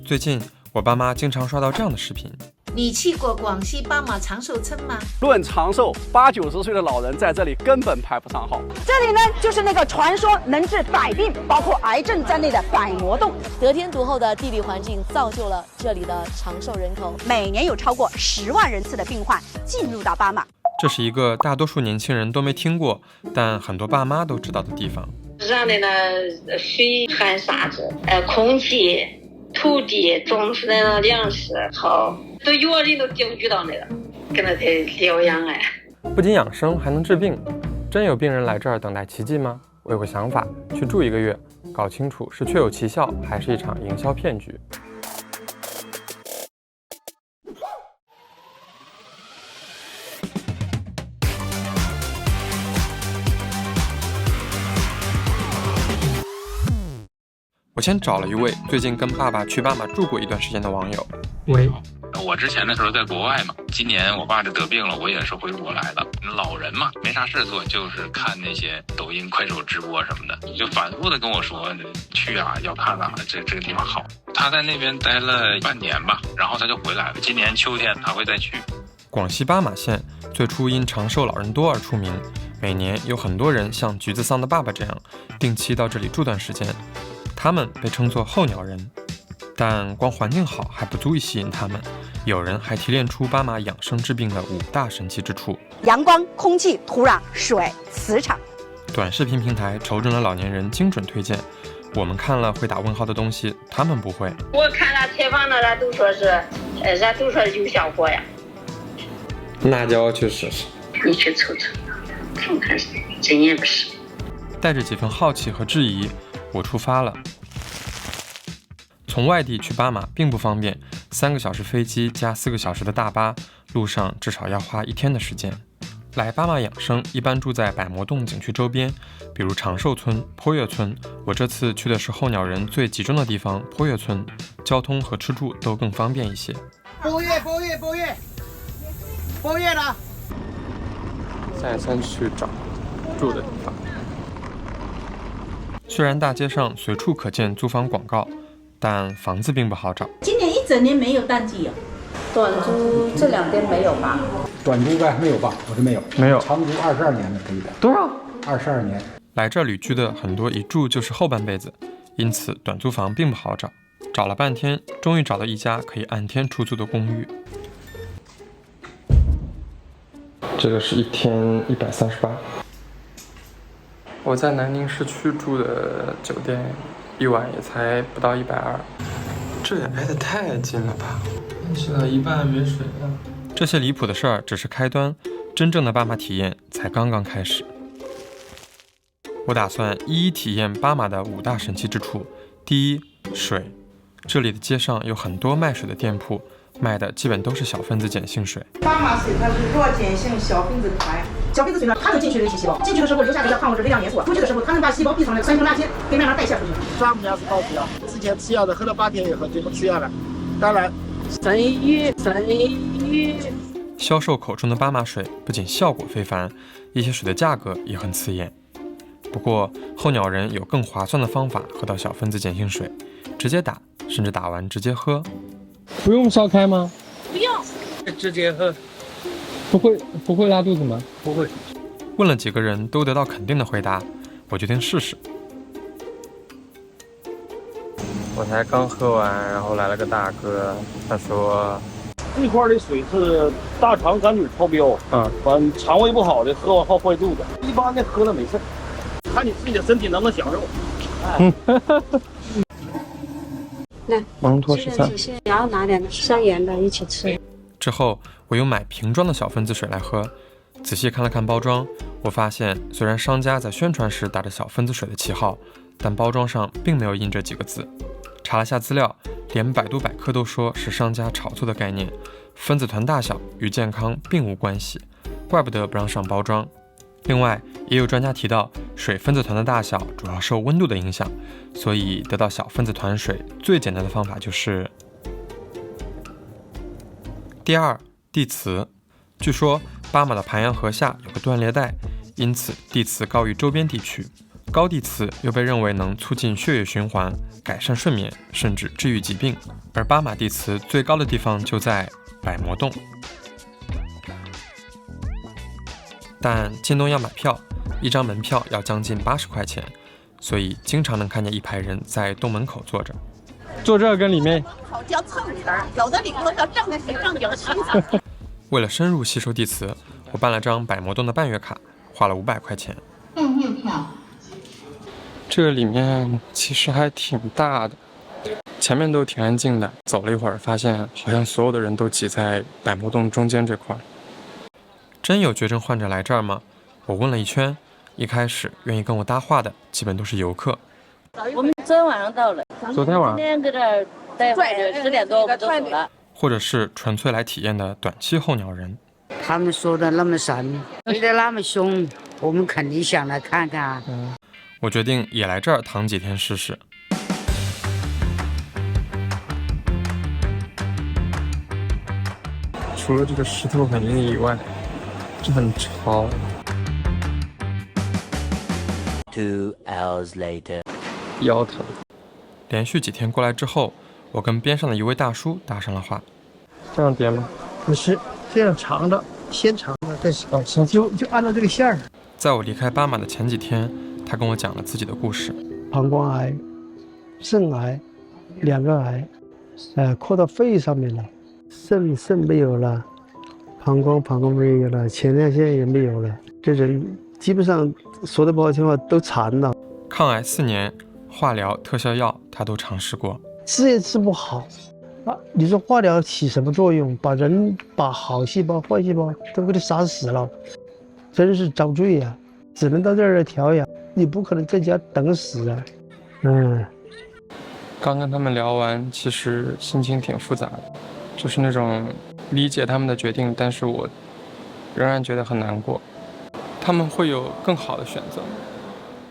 最近我爸妈经常刷到这样的视频。你去过广西巴马长寿村吗？论长寿，80-90岁的老人在这里根本排不上号。这里呢，就是那个传说能治百病，包括癌症在内的百魔洞。得天独厚的地理环境造就了这里的长寿人口，每年有超过10万人次的病患进入到巴马。这是一个大多数年轻人都没听过，但很多爸妈都知道的地方。让那个水含沙子，空气、土地、种出来的粮食好，都有的人都定居到那个，跟着他疗养哎。不仅养生，还能治病。真有病人来这儿等待奇迹吗？我有个想法，去住1个月，搞清楚是确有奇效，还是一场营销骗局。我先找了一位最近跟爸爸去巴马住过一段时间的网友。喂，我之前的时候在国外嘛，今年我爸就得病了，我也是回国来的。老人嘛，没啥事做，就是看那些抖音、快手直播什么的，就反复的跟我说去啊，要看啊，这个地方好。他在那边待了半年吧，然后他就回来了。今年秋天他会再去。广西巴马县最初因长寿老人多而出名，每年有很多人像橘子桑的爸爸这样，定期到这里住段时间。他们被称作候鸟人，但光环境好还不足以吸引他们，有人还提炼出巴马养生治病的5大神奇之处：阳光、空气、土壤、水、磁场。短视频平台瞅准了老年人精准推荐，我们看了会打问号的东西，他们不会。我看他采访的，人都说有效果呀。那就要去试试。你去瞅瞅，看看真也不是。带着几分好奇和质疑，我出发了。从外地去巴马并不方便，3个小时飞机加4个小时的大巴，路上至少要花1天的时间。来巴马养生一般住在百魔洞景区周边，比如长寿村、坡月村。我这次去的是候鸟人最集中的地方坡月村，交通和吃住都更方便一些。坡月了。现在先去找住的地方。虽然大街上随处可见租房广告，但房子并不好找。今年一整年没有淡季哦。短租这2天没有吧？短租呗，没有吧？我是没有。没有。长租22年的可以的。多少？22年。来这儿旅居的很多一住就是后半辈子，因此短租房并不好找。找了半天，终于找到一家可以按天出租的公寓。这个是1天138。我在南宁市区住的酒店，1晚也才不到120。这也挨得太近了吧？洗到一半没水了。这些离谱的事儿只是开端，真正的巴马体验才刚刚开始。我打算一一体验巴马的5大神奇之处。第一，水。这里的街上有很多卖水的店铺，卖的基本都是小分子碱性水。巴马水它是弱碱性小分子团，小分子水呢，它能进去人体细胞，进去的时候留下这些矿物质、微量元素，出去的时候它能把细胞壁上的酸性垃圾给慢慢代谢出去。丈母娘是高血压，之前吃药的，喝了8天以后就不吃药了。当然，神医。销售口中的巴马水不仅效果非凡，一些水的价格也很刺眼。不过候鸟人有更划算的方法喝到小分子碱性水，直接打，甚至打完直接喝。不用烧开吗？不用，直接喝。不会拉肚子吗？不会。问了几个人都得到肯定的回答，我决定试试。我才刚喝完，然后来了个大哥，他说这块的水是大肠杆菌超标，完肠胃不好的喝完后坏肚子，一般的喝了没事，看你自己的身体能不能享受。来，芒托13，也要拿点酸盐的一起吃。之后我又买瓶装的小分子水来喝，仔细看了看包装，我发现虽然商家在宣传时打着小分子水的旗号，但包装上并没有印这几个字。查了下资料，连百度百科都说是商家炒作的概念，分子团大小与健康并无关系，怪不得不让上包装。另外，也有专家提到，水分子团的大小主要受温度的影响，所以得到小分子团水最简单的方法就是第二，地磁。据说巴马的盘阳河下有个断裂带，因此地磁高于周边地区。高地磁又被认为能促进血液循环，改善睡眠，甚至治愈疾病。而巴马地磁最高的地方就在百魔洞。但进洞要买票，一张门票要将近80块钱，所以经常能看见一排人在洞门口坐着。坐这跟里面要蹭点儿，有的里头要正经西。为了深入吸收地磁，我办了张百魔洞的半月卡，花了500块钱。半月票。这个里面其实还挺大的，前面都挺安静的，走了一会儿，发现好像所有的人都挤在百魔洞中间这块。真有绝症患者来这儿吗？我问了一圈，一开始愿意跟我搭话的基本都是游客。我们昨天晚上到了，昨天晚上今天搁这儿待会儿10点多我们就走了。或者是纯粹来体验的短期候鸟人。他们说的那么神，吹得那么凶，我们肯定想来看看。我决定也来这儿躺几天试试。除了这个石头很硬以外，这很潮。2 hours later， 腰疼。连续几天过来之后，我跟边上的一位大叔搭上了话。这样叠吗？不是这样长的，先长的再小，就按照这个线儿。在我离开巴马的前几天，他跟我讲了自己的故事。膀胱癌、肾癌2个癌，扩到肺上面了，肾没有了，膀胱没有了，前列腺也没有了，这人基本上说的不好听话都残了。抗癌4年，化疗、特效药他都尝试过，治也治不好啊！你说化疗起什么作用？把好细胞、坏细胞都给你杀死了，真是遭罪呀！只能到这儿来调养，你不可能在家等死啊！刚跟他们聊完，其实心情挺复杂的，就是那种理解他们的决定，但是我仍然觉得很难过。他们会有更好的选择。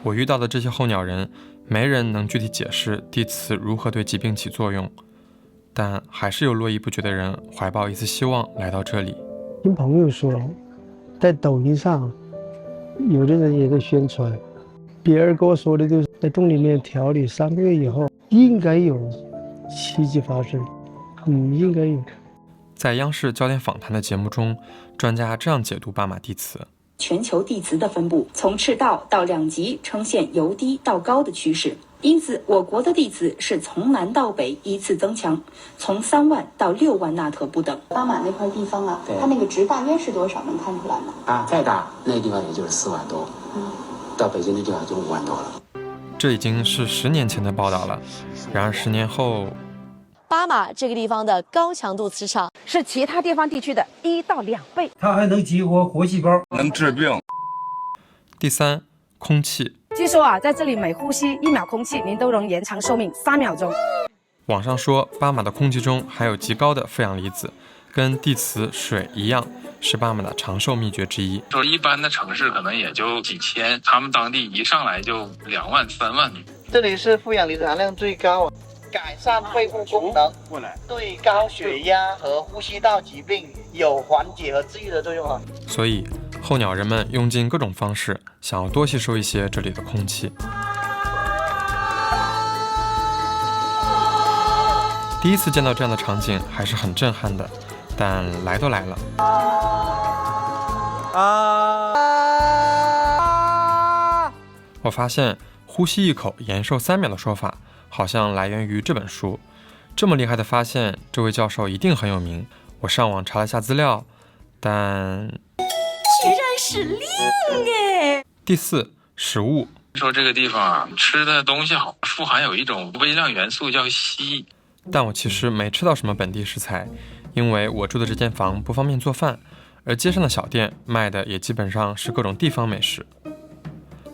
我遇到的这些候鸟人，没人能具体解释地磁如何对疾病起作用，但还是有络绎不绝的人怀抱一丝希望来到这里。听朋友说，在抖音上，有的人也在宣传，别人跟我说的就是在洞里面调理3个月以后，应该有奇迹发生，应该有。在央视焦点访谈的节目中，专家这样解读巴马地磁。全球地磁的分布从赤道到2极呈现由低到高的趋势，因此我国的地磁是从南到北依次增强，从3万到6万纳特不等。巴马那块地方啊，它那个值大约是多少？能看出来吗？再大那个地方也就是4万多，到北京这地方就5万多了。这已经是10年前的报道了，然而10年后，巴马这个地方的高强度磁场是其他地方地区的1到2倍。它还能激活活细胞，能治病。第3，空气。据说啊，在这里每呼吸1秒空气，您都能延长寿命3秒钟。网上说，巴马的空气中含有极高的负氧离子，跟地磁、水一样，是巴马的长寿秘诀之一。说一般的城市可能也就几千，他们当地一上来就2万、3万。这里是负氧离子含量最高，改善肺部功能，对高血压和呼吸道疾病有缓解和治愈的作用啊。所以候鸟人们用尽各种方式，想要多吸收一些这里的空气。第一次见到这样的场景还是很震撼的，但来都来了。我发现呼吸一口延寿3秒的说法好像来源于这本书。这么厉害的发现，这位教授一定很有名。我上网查了下资料，但居然是令哎！第4，食物。说这个地方啊，吃的东西好，富含有一种微量元素叫硒。但我其实没吃到什么本地食材，因为我住的这间房不方便做饭，而街上的小店卖的也基本上是各种地方美食。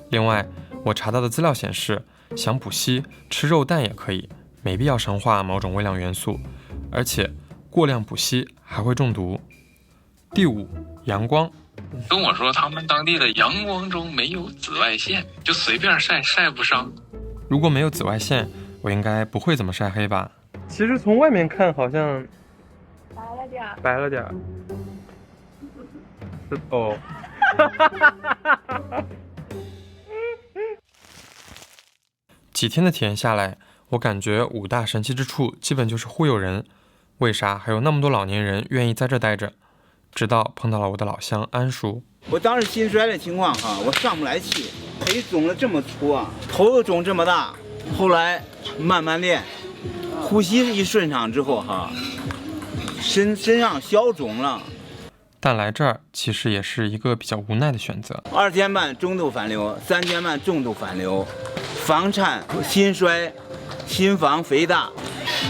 另外，我查到的资料显示，想补硒，吃肉蛋也可以，没必要神化某种微量元素，而且过量补硒还会中毒。第5，阳光。跟我说他们当地的阳光中没有紫外线，就随便晒不伤。如果没有紫外线，我应该不会怎么晒黑吧？其实从外面看好像白了点儿。哦。几天的体验下来，我感觉武大神奇之处基本就是忽悠人，为啥还有那么多老年人愿意在这待着？直到碰到了我的老乡安叔。我当时心衰的情况我上不来气，腿肿得这么粗头又肿这么大，后来慢慢练，呼吸一顺畅之后身上消肿了。但来这儿其实也是一个比较无奈的选择。2天半中度反流，3天半重度反流，房颤、心衰、心房肥大，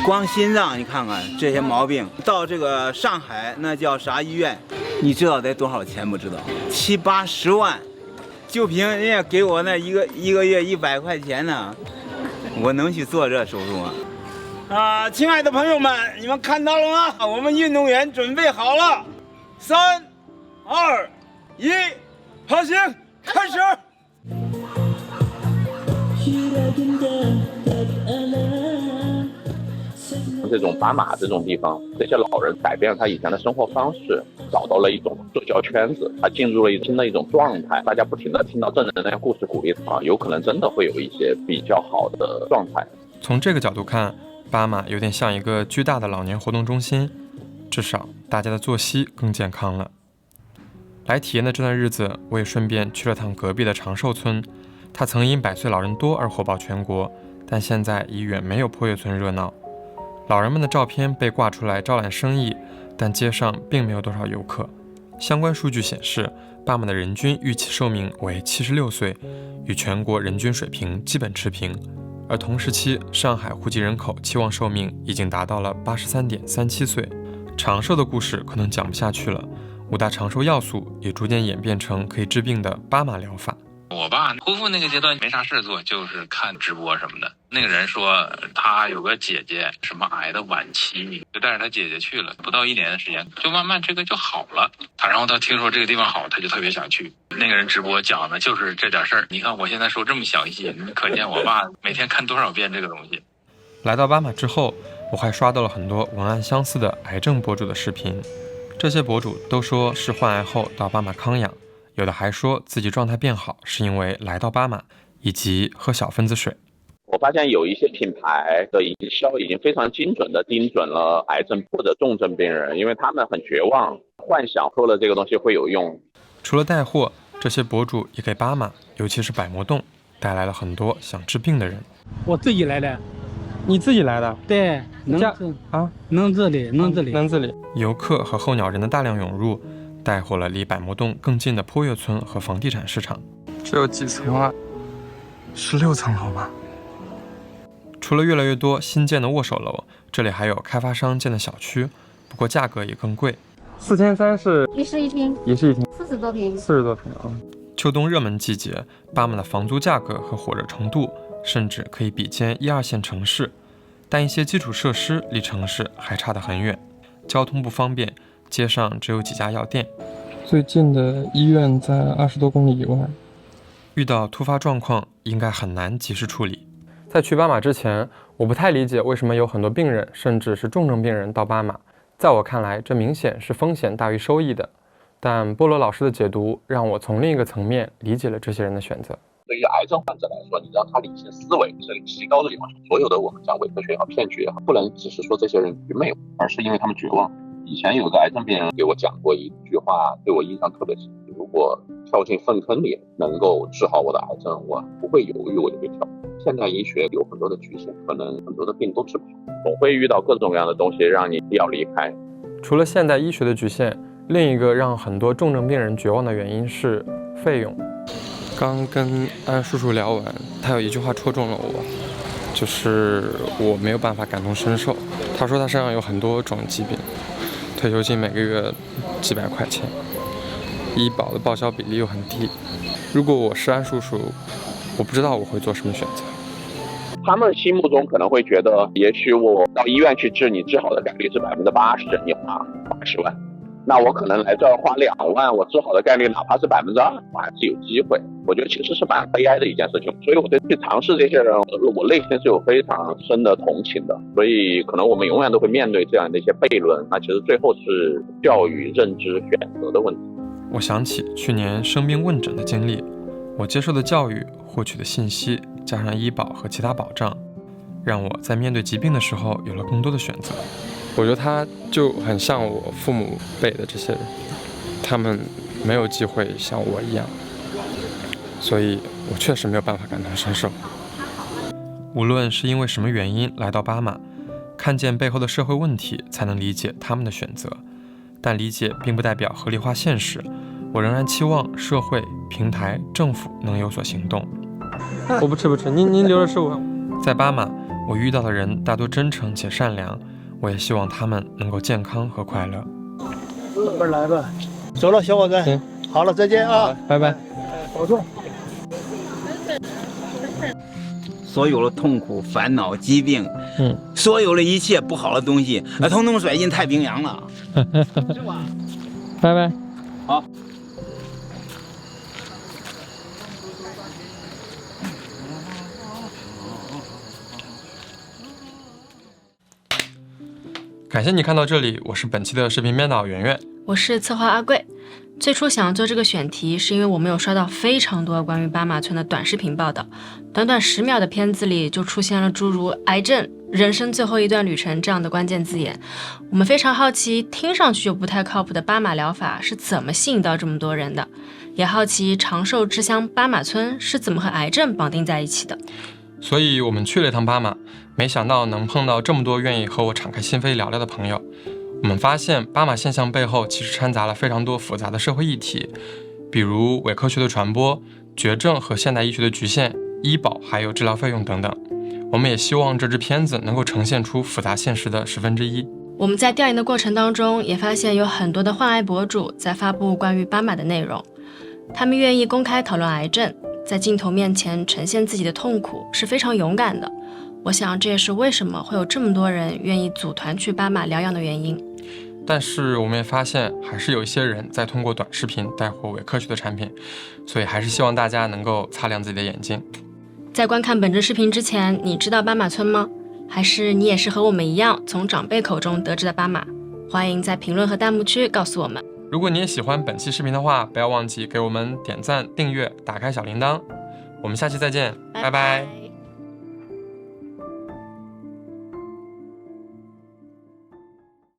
光心脏你看看这些毛病，到这个上海那叫啥医院，你知道得多少钱不知道？7、80万，就凭人家给我那一个月100块钱呢，我能去做这手术吗？亲爱的朋友们，你们看到了吗？我们运动员准备好了，3、2、1，跑行，开始！这种巴马这种地方，这些老人改变了他以前的生活方式，找到了一种社交圈子，他进入了新的一种状态。大家不停地听到正能量故事鼓励他，有可能真的会有一些比较好的状态。从这个角度看，巴马有点像一个巨大的老年活动中心，至少大家的作息更健康了。来体验的这段日子，我也顺便去了趟隔壁的长寿村。它曾因100岁老人多而火爆全国，但现在已远没有坡月村热闹。老人们的照片被挂出来招揽生意，但街上并没有多少游客。相关数据显示，巴马的人均预期寿命为76岁，与全国人均水平基本持平。而同时期，上海户籍人口期望寿命已经达到了83.37岁。长寿的故事可能讲不下去了，五大长寿要素也逐渐演变成可以治病的巴马疗法。我爸恢复那个阶段没啥事做，就是看直播什么的。那个人说他有个姐姐什么癌的晚期，就带着他姐姐去了，不到1年的时间就慢慢这个就好了。然后他听说这个地方好，他就特别想去。那个人直播讲的就是这点事儿。你看我现在说这么详细，你可见我爸每天看多少遍这个东西。来到巴马之后，我还刷到了很多文案相似的癌症博主的视频。这些博主都说是患癌后到巴马康养，有的还说自己状态变好是因为来到巴马以及喝小分子水。我发现有一些品牌的营销已经非常精准地盯准了癌症或者重症病人，因为他们很绝望，幻想喝了这个东西会有用。除了带货，这些博主也给巴马，尤其是百魔洞，带来了很多想治病的人。我自己来的。你自己来的？对，能自理。游客和候鸟人的大量涌入，带火了离百魔洞更近的坡月村和房地产市场。这有几层啊？16层楼吗？除了越来越多新建的握手楼，这里还有开发商建的小区，不过价格也更贵。4300是一室一厅，40多平啊。秋冬热门季节，巴马的房租价格和火热程度甚至可以比肩1、2线城市，但一些基础设施离城市还差得很远，交通不方便，街上只有几家药店，最近的医院在20多公里以外。遇到突发状况应该很难及时处理。在去巴马之前，我不太理解为什么有很多病人甚至是重症病人到巴马，在我看来这明显是风险大于收益的，但菠萝老师的解读让我从另一个层面理解了这些人的选择。对于癌症患者来说，你让他理性思维是极高的地方。所有的我们讲伪科学也好，骗局也好，不能只是说这些人愚昧，而是因为他们绝望。以前有个癌症病人给我讲过一句话，对我印象特别深：如果跳进粪坑里能够治好我的癌症，我不会犹豫，我就会跳。现代医学有很多的局限，可能很多的病都治不好，总会遇到各种各样的东西让你要离开。除了现代医学的局限，另一个让很多重症病人绝望的原因是费用。刚跟安叔叔聊完，他有一句话戳中了我，就是我没有办法感同身受。他说他身上有很多种疾病，退休金每个月几百块钱，医保的报销比例又很低。如果我是安叔叔，我不知道我会做什么选择。他们心目中可能会觉得，也许我到医院去治，你治好的概率是80%，你花80万。那我可能来这儿花2万，我治好的概率哪怕是2%，我还是有机会。我觉得其实是蛮悲哀的一件事情，所以我对去尝试这些人，我内心是有非常深的同情的。所以可能我们永远都会面对这样的一些悖论，那其实最后是教育、认知、选择的问题。我想起去年生病问诊的经历，我接受的教育、获取的信息，加上医保和其他保障，让我在面对疾病的时候有了更多的选择。我觉得他就很像我父母辈的这些人，他们没有机会像我一样，所以我确实没有办法感同身受。无论是因为什么原因来到巴马，看见背后的社会问题，才能理解他们的选择。但理解并不代表合理化现实，我仍然期望社会、平台、政府能有所行动。我不吃，您留着吃我。在巴马，我遇到的人大多真诚且善良，我也希望他们能够健康和快乐。慢慢来吧，走了，小伙子。行，好了，再见啊，拜拜。保重。所有的痛苦、烦恼、疾病，所有的一切不好的东西，统统甩进太平洋了。拜拜。好。感谢你看到这里，我是本期的视频编导圆圆，我是策划阿贵。最初想做这个选题，是因为我们有刷到非常多关于巴马村的短视频报道，短短10秒的片子里就出现了诸如癌症、人生最后一段旅程这样的关键字眼。我们非常好奇，听上去就不太靠谱的巴马疗法是怎么吸引到这么多人的，也好奇长寿之乡巴马村是怎么和癌症绑定在一起的。所以我们去了一趟巴马，没想到能碰到这么多愿意和我敞开心扉聊聊的朋友。我们发现巴马现象背后其实掺杂了非常多复杂的社会议题，比如伪科学的传播、绝症和现代医学的局限、医保还有治疗费用等等。我们也希望这支片子能够呈现出复杂现实的1/10。我们在调研的过程当中也发现有很多的患癌博主在发布关于巴马的内容，他们愿意公开讨论癌症，在镜头面前呈现自己的痛苦，是非常勇敢的。我想这也是为什么会有这么多人愿意组团去巴马疗养的原因。但是我们也发现还是有一些人在通过短视频带货伪科学的产品，所以还是希望大家能够擦亮自己的眼睛。在观看本支视频之前，你知道巴马村吗？还是你也是和我们一样从长辈口中得知的巴马？欢迎在评论和弹幕区告诉我们。如果你也喜欢本期视频的话，不要忘记给我们点赞、订阅、打开小铃铛。我们下期再见，拜拜。